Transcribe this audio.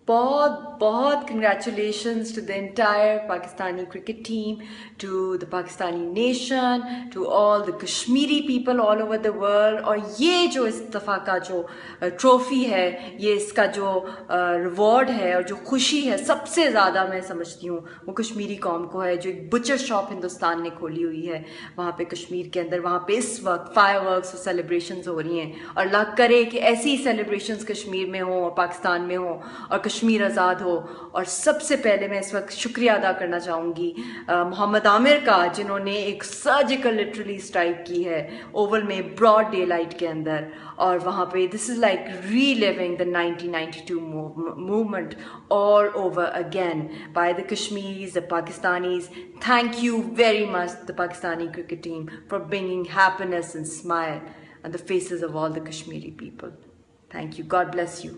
बहुत बहुत congratulations to the entire Pakistani cricket team, to the Pakistani nation, to all the Kashmiri people all over the world. और ये जो इस दफ़ा का जो ट्रॉफ़ी है, ये इसका जो रिवॉर्ड है और जो खुशी है, सबसे ज़्यादा मैं समझती हूँ वो कश्मीरी कौम को है, जो एक बुचर शॉप हिंदुस्तान ने खोली हुई है वहाँ पे कश्मीर के अंदर। वहाँ पे इस वक्त फायरवर्क्स और सेलिब्रेशंस हो रही हैं, और अल्लाह करे कि ऐसी सेलिब्रेशंस कश्मीर में हो और पाकिस्तान में हो और कश्मीर आज़ाद हो। और सबसे पहले मैं इस वक्त शुक्रिया अदा करना चाहूँगी मोहम्मद आमिर का, जिन्होंने एक सर्जिकल लिटरली स्ट्राइक की है ओवल में ब्रॉड डे लाइट के अंदर, और वहाँ पे this is like reliving the 1992 movement all over again by the Kashmiris, the Pakistanis. Thank you very much, the Pakistani cricket team, for bringing happiness and smile on the faces of all the Kashmiri people. Thank you. God bless you.